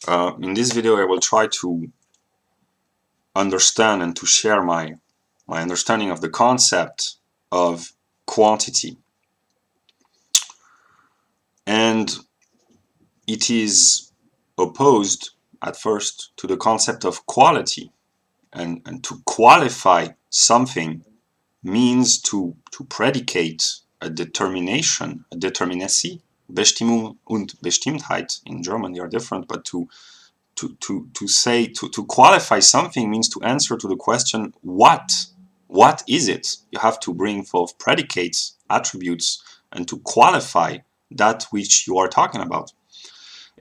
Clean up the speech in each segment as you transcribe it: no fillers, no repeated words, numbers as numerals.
In this video I will try to understand and to share my understanding of the concept of quantity. And it is opposed at first to the concept of quality. And to qualify something means to predicate a determination, a determinacy. Bestimmung und Bestimmtheit in German, they are different, but to qualify something means to answer to the question what is it? You have to bring forth predicates, attributes, and to qualify that which you are talking about.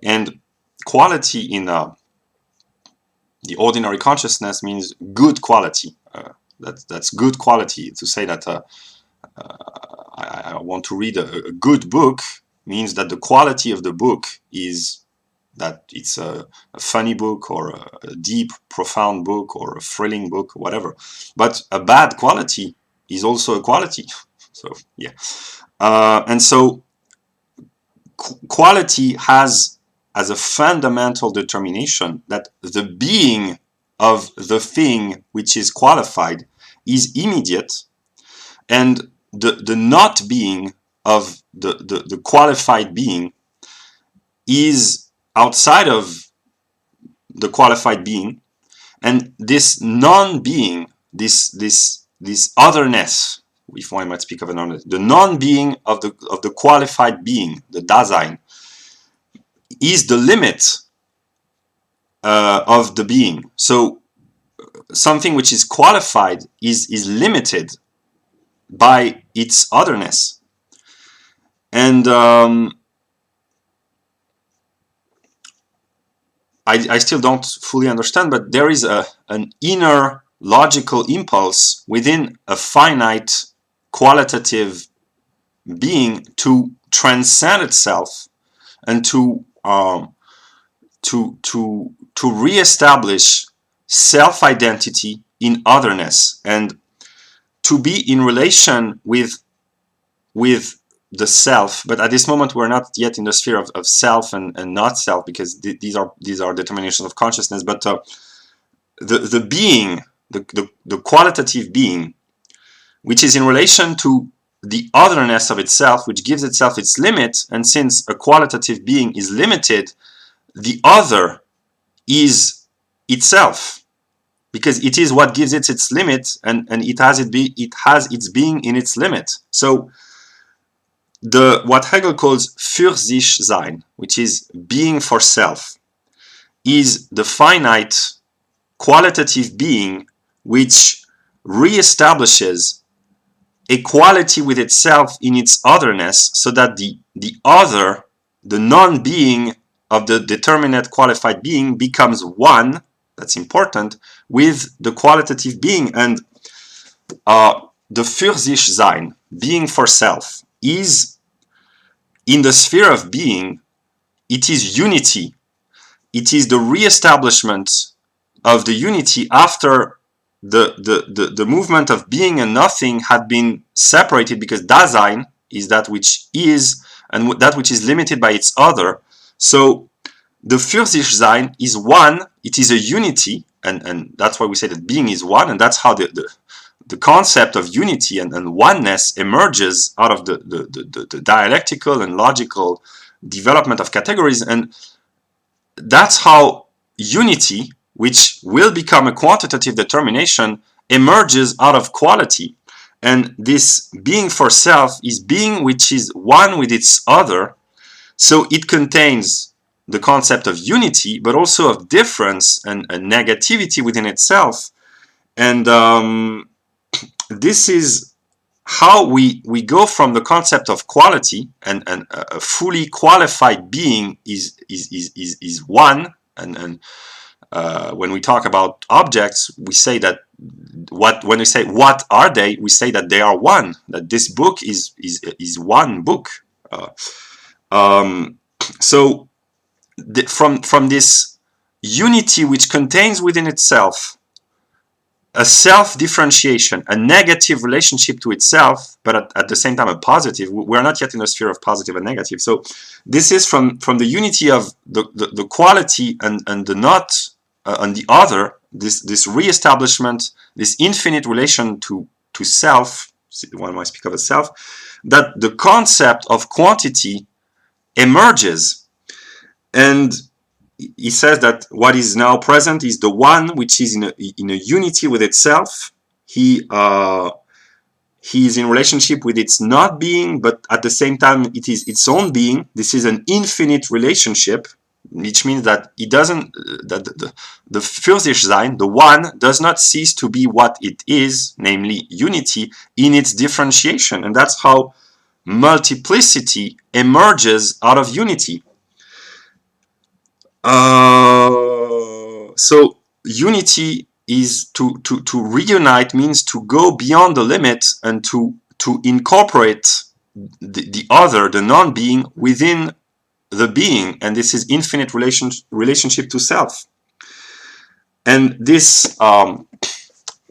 And quality in the ordinary consciousness means good quality. That's good quality. To say that I want to read a good book means that the quality of the book is that it's a funny book or a deep, profound book or a thrilling book, whatever. But a bad quality is also a quality. So yeah, and so quality has as a fundamental determination that the being of the thing which is qualified is immediate, and the not being of the qualified being is outside of the qualified being, and this non-being, this otherness, if one might speak of an otherness, the non-being of the qualified being, the Dasein, is the limit of the being. So something which is qualified is limited by its otherness. And I still don't fully understand, but there is an inner logical impulse within a finite qualitative being to transcend itself and to reestablish self-identity in otherness, and to be in relation with the self. But at this moment we're not yet in the sphere of self and not self, because these are determinations of consciousness. But the being, the qualitative being, which is in relation to the otherness of itself, which gives itself its limit. And since a qualitative being is limited, the other is itself, because it is what gives it its limit, and it has its being in its limit. So what Hegel calls für sich sein, which is being for self, is the finite qualitative being which reestablishes equality with itself in its otherness, so that the other, the non-being of the determinate qualified being, becomes one, that's important, with the qualitative being. And the für sich sein, being for self, is in the sphere of being, it is unity. It is the reestablishment of the unity after the movement of being and nothing had been separated, because Dasein is that which is, and that which is limited by its other. So the für sich sein is one, it is a unity, and that's why we say that being is one, and that's how the concept of unity and oneness emerges out of the dialectical and logical development of categories. And that's how unity, which will become a quantitative determination, emerges out of quality. And this being for self is being which is one with its other. So it contains the concept of unity, but also of difference and negativity within itself. And this is how we go from the concept of quality, and a fully qualified being is one. And when we talk about objects, we say that when we say what are they, we say that they are one. That this book is one book. So from this unity which contains within itself a self-differentiation, a negative relationship to itself, but at the same time a positive. We're not yet in the sphere of positive and negative. So this is from the unity of the quality and the not and the other, this re-establishment, this infinite relation to self, one might speak of a self, that the concept of quantity emerges. And he says that what is now present is the one which is in a unity with itself. He is in relationship with its not being, but at the same time it is its own being. This is an infinite relationship, which means that it doesn't, that the für sich sein, the one, does not cease to be what it is, namely unity, in its differentiation. And that's how multiplicity emerges out of unity. So unity is to reunite, means to go beyond the limit and to incorporate the other, the non-being, within the being, and this is infinite relationship to self. And this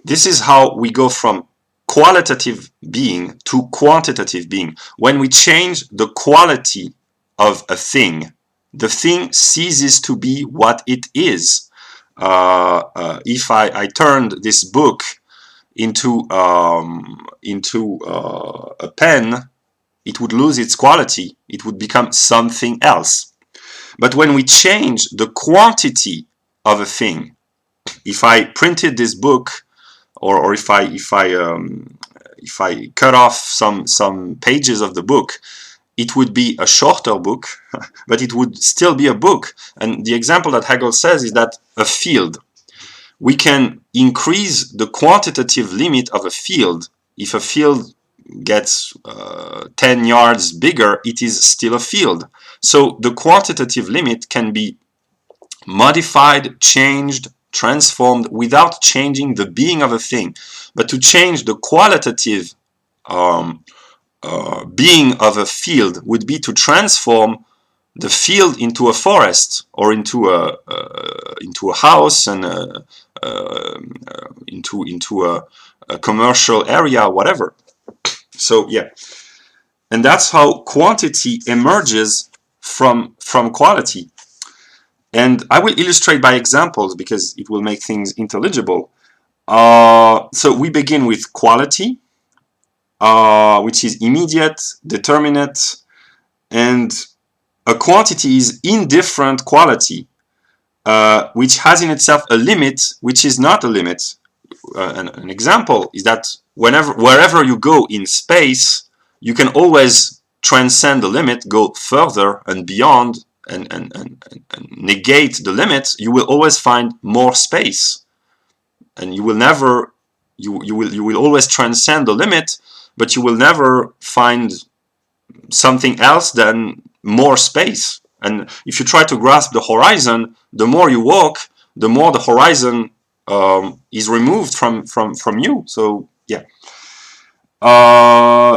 this is how we go from qualitative being to quantitative being. When we change the quality of a thing, the thing ceases to be what it is. If I turned this book into a pen, it would lose its quality. It would become something else. But when we change the quantity of a thing, if I printed this book, or if I cut off some pages of the book, it would be a shorter book, but it would still be a book. And the example that Hegel says is that a field, we can increase the quantitative limit of a field. If a field gets 10 yards bigger, it is still a field. So the quantitative limit can be modified, changed, transformed without changing the being of a thing. But to change the qualitative being of a field would be to transform the field into a forest, or into a house, and into a commercial area, whatever. So yeah, and that's how quantity emerges from quality. And I will illustrate by examples because it will make things intelligible. So we begin with quality, which is immediate, determinate, and a quantity is indifferent quality, which has in itself a limit, which is not a limit. An example is that wherever you go in space, you can always transcend the limit, go further and beyond, and negate the limit. You will always find more space, and you will never, you will always transcend the limit, but you will never find something else than more space. And if you try to grasp the horizon, the more you walk, the more the horizon is removed from you. So yeah.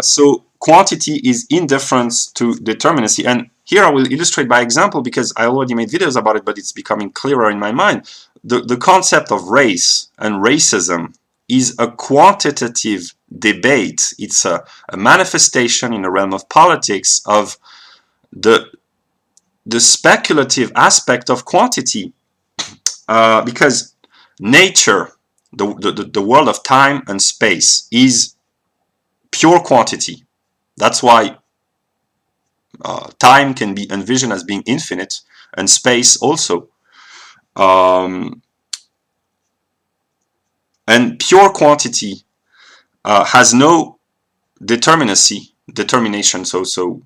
So quantity is indifference to determinacy. And here I will illustrate by example, because I already made videos about it, but it's becoming clearer in my mind. The concept of race and racism is a quantitative debate. It's a manifestation in the realm of politics of the speculative aspect of quantity, because nature, the world of time and space, is pure quantity. That's why time can be envisioned as being infinite, and space also. And pure quantity has no determination. So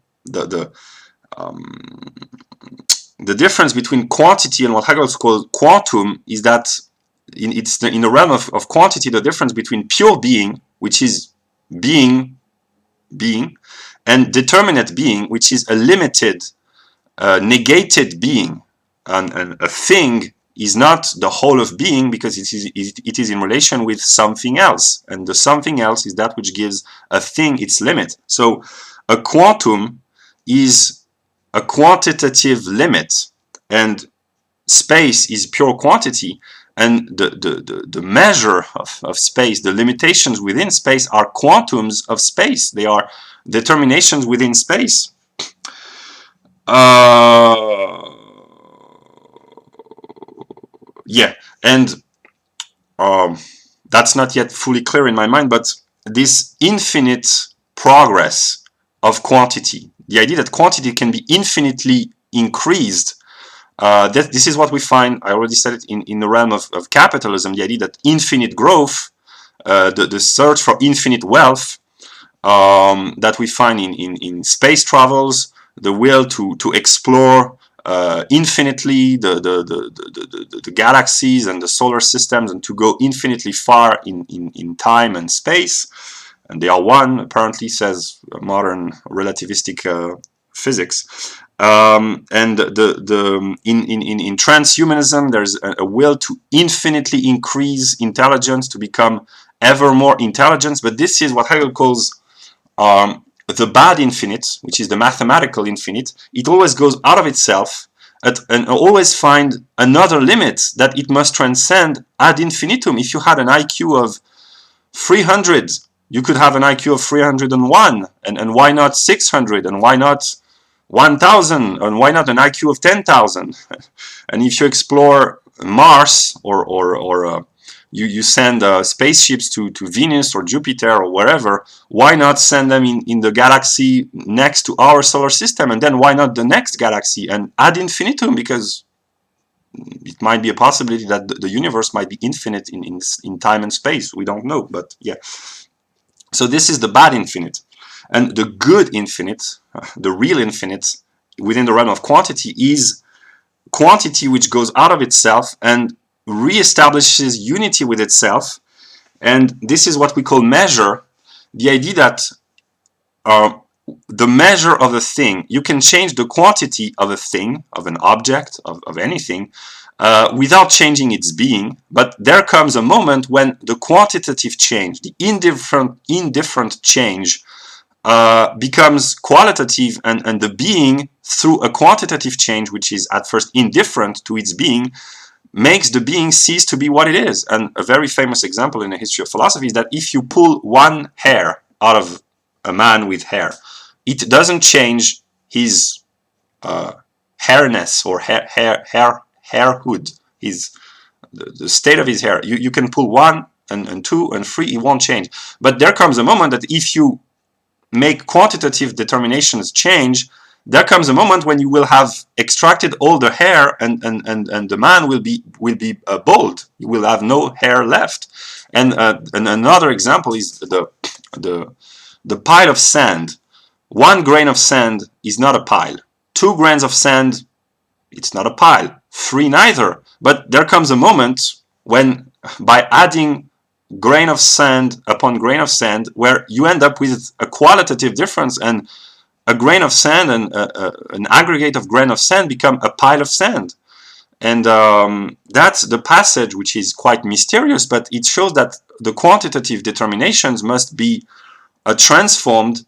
the difference between quantity and what Hegel calls quantum is that in the realm of quantity, the difference between pure being, which is being, and determinate being, which is a limited, negated being. And a thing is not the whole of being, because it is in relation with something else, and the something else is that which gives a thing its limit. So a quantum is a quantitative limit, and space is pure quantity, and the measure of space, the limitations within space are quantums of space. They are determinations within space. Yeah, and that's not yet fully clear in my mind, but this infinite progress of quantity, the idea that quantity can be infinitely increased, this is what we find, I already said it, in the realm of capitalism, the idea that infinite growth, the search for infinite wealth, that we find in space travels, the will to explore infinitely the galaxies and the solar systems, and to go infinitely far in time and space. And they are one, apparently, says modern relativistic physics. And in transhumanism, there's a will to infinitely increase intelligence, to become ever more intelligent. But this is what Hegel calls the bad infinite, which is the mathematical infinite. It always goes out of itself and always find another limit that it must transcend ad infinitum. If you had an IQ of 300, you could have an IQ of 301, and why not 600, and why not 1000, and why not an IQ of 10,000? And if you explore Mars, or you send spaceships to Venus or Jupiter or wherever, why not send them in the galaxy next to our solar system, and then why not the next galaxy, and ad infinitum, because it might be a possibility that the universe might be infinite in time and space. We don't know, but yeah. So this is the bad infinite. And the good infinite, the real infinite, within the realm of quantity, is quantity which goes out of itself and reestablishes unity with itself. And this is what we call measure. The idea that the measure of a thing, you can change the quantity of a thing, of an object, of anything, without changing its being. But there comes a moment when the quantitative change, the indifferent change, becomes qualitative, and the being, through a quantitative change, which is at first indifferent to its being, makes the being cease to be what it is. And a very famous example in the history of philosophy is that if you pull one hair out of a man with hair, it doesn't change his hairness or hairhood, the state of his hair. You can pull one and two and three, it won't change. But there comes a moment that if you make quantitative determinations change, there comes a moment when you will have extracted all the hair, and the man will be bald. You will have no hair left. And another example is the pile of sand. 1 grain of sand is not a pile. 2 grains of sand, it's not a pile. 3 neither. But there comes a moment when, by adding grain of sand upon grain of sand, where you end up with a qualitative difference, and a grain of sand and an aggregate of grain of sand become a pile of sand. And that's the passage, which is quite mysterious, but it shows that the quantitative determinations must be transformed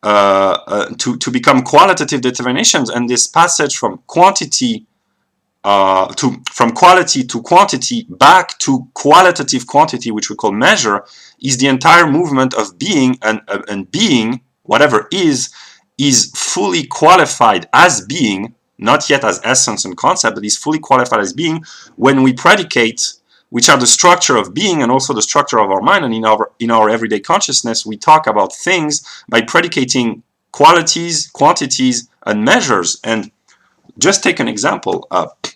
to become qualitative determinations. And this passage from quantity from quality to quantity back to qualitative quantity, which we call measure, is the entire movement of being, and being, whatever is fully qualified as being, not yet as essence and concept, but is fully qualified as being when we predicate, which are the structure of being and also the structure of our mind. And in our everyday consciousness, we talk about things by predicating qualities, quantities, and measures. And just take an example.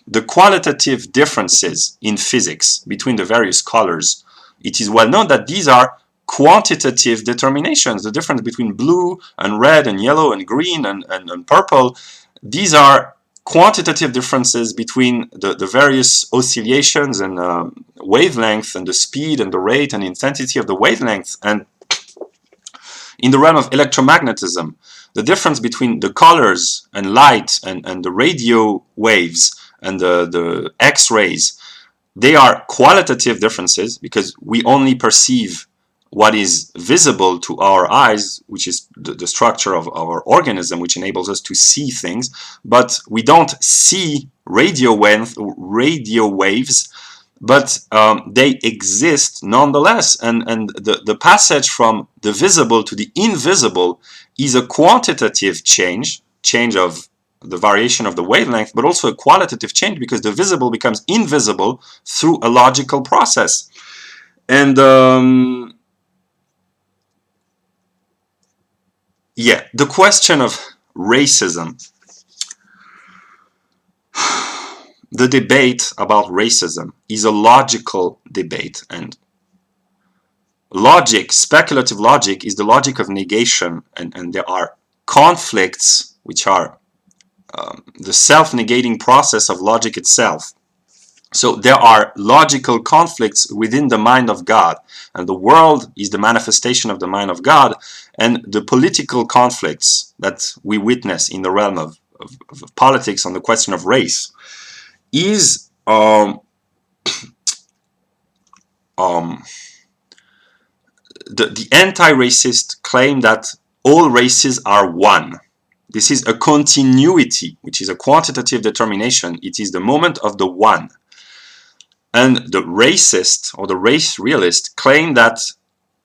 The qualitative differences in physics between the various colors. It is well known that these are quantitative determinations. The difference between blue and red and yellow and green and purple, these are quantitative differences between the various oscillations and wavelength, and the speed and the rate and intensity of the wavelength. And in the realm of electromagnetism, the difference between the colors and light and the radio waves and the X-rays, they are qualitative differences, because we only perceive what is visible to our eyes, which is the structure of our organism, which enables us to see things, but we don't see radio waves but they exist nonetheless. And the passage from the visible to the invisible is a quantitative change of the variation of the wavelength, but also a qualitative change, because the visible becomes invisible through a logical process. And yeah, the question of racism. The debate about racism is a logical debate, and logic, speculative logic, is the logic of negation, and there are conflicts which are the self-negating process of logic itself. So there are logical conflicts within the mind of God, and the world is the manifestation of the mind of God, and the political conflicts that we witness in the realm of politics on the question of race is the anti-racist claim that all races are one. This is a continuity, which is a quantitative determination. It is the moment of the one. And the racist or the race realist claim that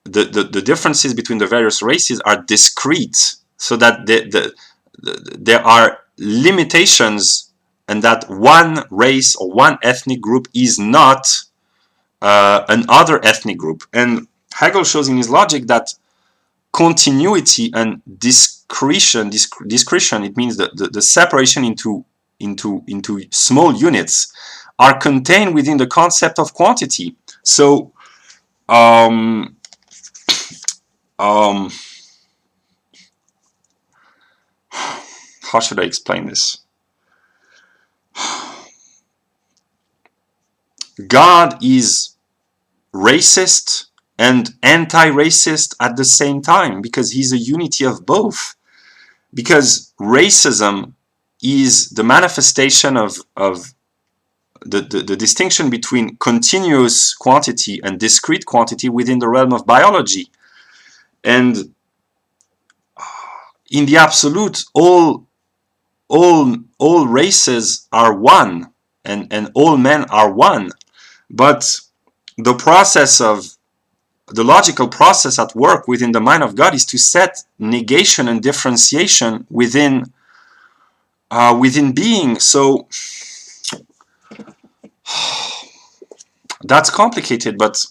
the differences between the various races are discrete, so that there are limitations, and that one race or one ethnic group is not another ethnic group. And Hegel shows in his logic that continuity and discretion, it means the separation into small units, are contained within the concept of quantity. So how should I explain this? God is racist and anti-racist at the same time, because he's a unity of both. Because racism is the manifestation of the distinction between continuous quantity and discrete quantity within the realm of biology. And in the absolute, all races are one, and all men are one. But the process of the logical process at work within the mind of God is to set negation and differentiation within being. So that's complicated, but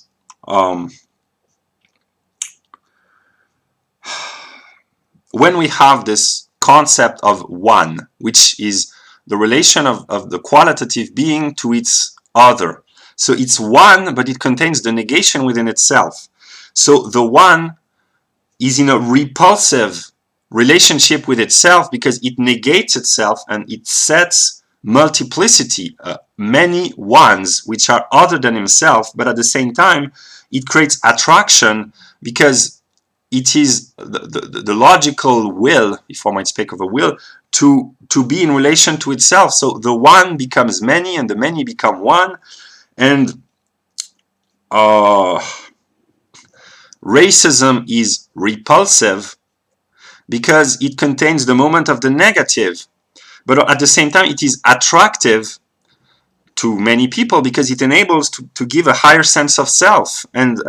when we have this concept of one, which is the relation of the qualitative being to its other, so it's one, but it contains the negation within itself. So the one is in a repulsive relationship with itself, because it negates itself and it sets multiplicity, many ones which are other than himself, but at the same time it creates attraction, because it is the logical will, if I might speak of a will, to be in relation to itself. So the one becomes many and the many become one. And racism is repulsive because it contains the moment of the negative, but at the same time it is attractive to many people because it enables to give a higher sense of self. And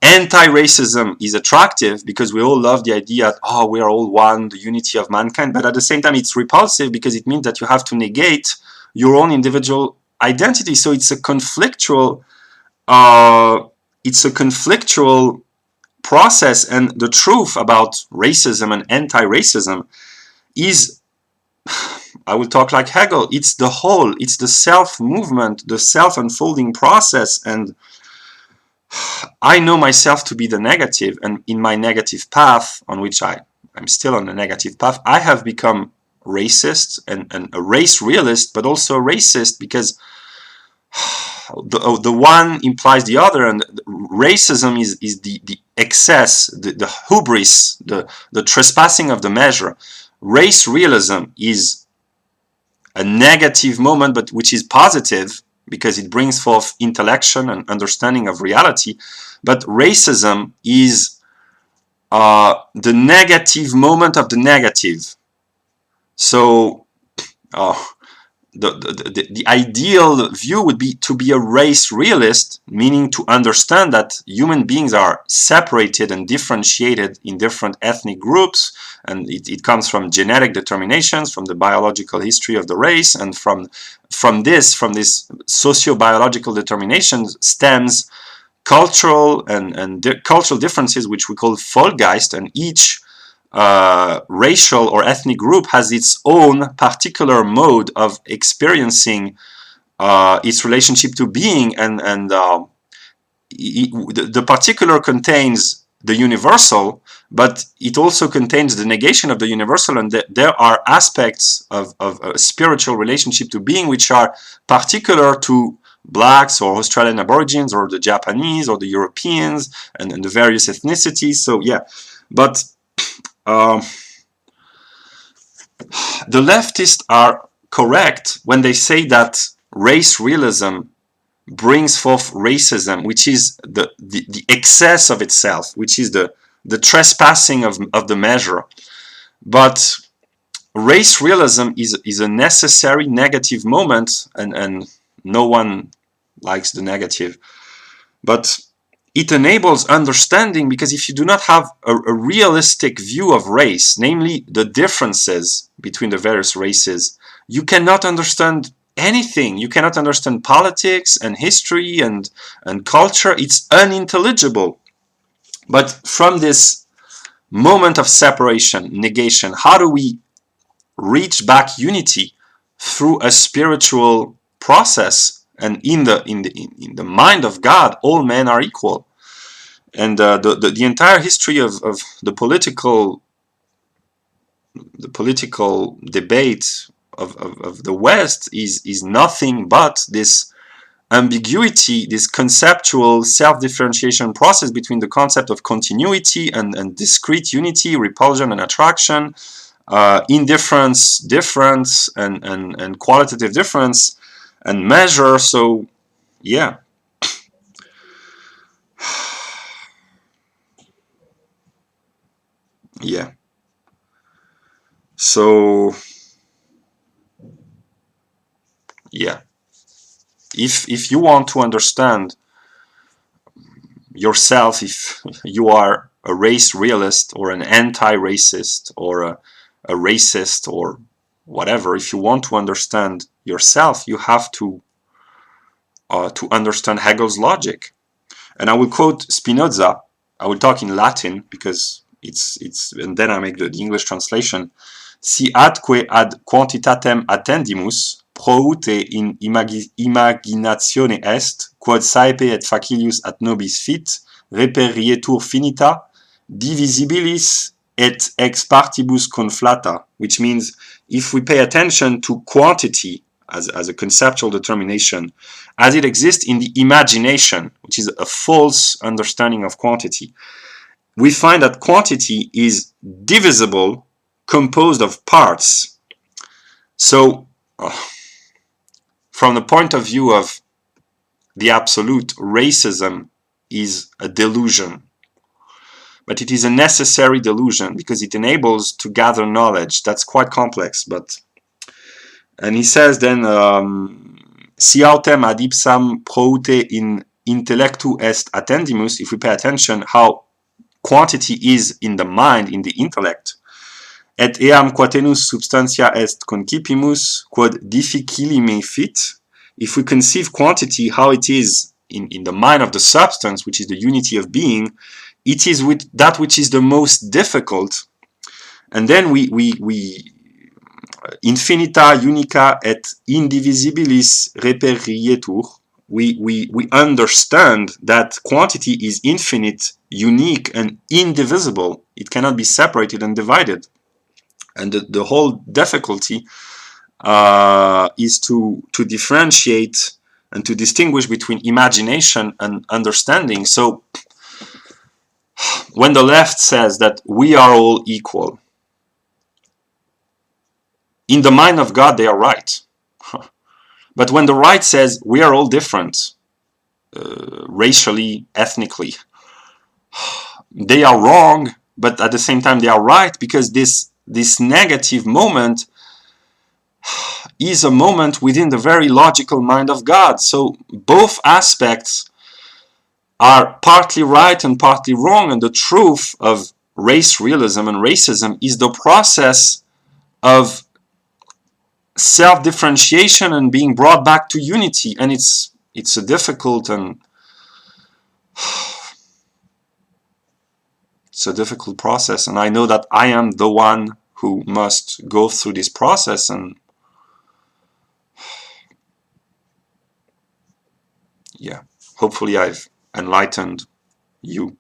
anti-racism is attractive because we all love the idea that, oh, we are all one, the unity of mankind, but at the same time it's repulsive because it means that you have to negate your own individual identity. So it's a conflictual process. And the truth about racism and anti-racism is, I will talk like Hegel, it's the whole, it's the self-movement, the self-unfolding process. And I know myself to be the negative, and in my negative path, on which I'm still on the negative path, I have become racist and a race realist, but also a racist, because the one implies the other, and racism is the excess, the hubris, the trespassing of the measure. Race realism is a negative moment, but which is positive because it brings forth intellection and understanding of reality. But racism is the negative moment of the negative. So the ideal view would be to be a race realist, meaning to understand that human beings are separated and differentiated in different ethnic groups, and it comes from genetic determinations, from the biological history of the race, and from this socio-biological determination stems cultural and cultural differences, which we call Vollgeist, and each racial or ethnic group has its own particular mode of experiencing its relationship to being, and the particular contains the universal, but it also contains the negation of the universal, and there are aspects of a spiritual relationship to being which are particular to blacks or Australian Aborigines or the Japanese or the Europeans and the various ethnicities. So yeah, but the leftists are correct when they say that race realism brings forth racism, which is the excess of itself, which is the trespassing of the measure. But race realism is a necessary negative moment, and no one likes the negative. But it enables understanding, because if you do not have a realistic view of race, namely the differences between the various races, you cannot understand anything. You cannot understand politics and history and culture. It's unintelligible. But from this moment of separation, negation, how do we reach back unity? Through a spiritual process, and in the mind of God, all men are equal. And the entire history of the political debate of the West is nothing but this ambiguity, this conceptual self-differentiation process between the concept of continuity and discrete unity, repulsion and attraction, indifference, difference, and qualitative difference, and measure. So yeah. Yeah. So yeah, if you want to understand yourself, if you are a race realist or an anti-racist or a racist or whatever, if you want to understand yourself, you have to understand Hegel's logic. And I will quote Spinoza. I will talk in Latin because it's and then I make the English translation. Si atque ad quantitatem attendimus, proute in imaginatione est, quod saepe et facilius at nobis fit, reperietur finita, divisibilis et ex partibus conflata, which means if we pay attention to quantity as a conceptual determination, as it exists in the imagination, which is a false understanding of quantity, we find that quantity is divisible, composed of parts. So, from the point of view of the absolute, racism is a delusion. But it is a necessary delusion because it enables to gather knowledge. That's quite complex. And he says then, si autem ad ipsam proute in intellectu est attendimus, if we pay attention how quantity is in the mind, in the intellect, et eam quatenus substantia est concipimus, quod difficilime fit, if we conceive quantity how it is in the mind of the substance, which is the unity of being, it is with that which is the most difficult. And then we infinita unica et indivisibilis reperietur, we understand that quantity is infinite, unique, and indivisible. It cannot be separated and divided. And the whole difficulty is to differentiate and to distinguish between imagination and understanding. So when the left says that we are all equal, in the mind of God, they are right. But when the right says we are all different, racially, ethnically, they are wrong, but at the same time they are right, because this negative moment is a moment within the very logical mind of God. So both aspects are partly right and partly wrong, and the truth of race realism and racism is the process of self-differentiation and being brought back to unity. And it's a difficult and it's a difficult process, and I know that I am the one who must go through this process, and yeah, hopefully I've enlightened you.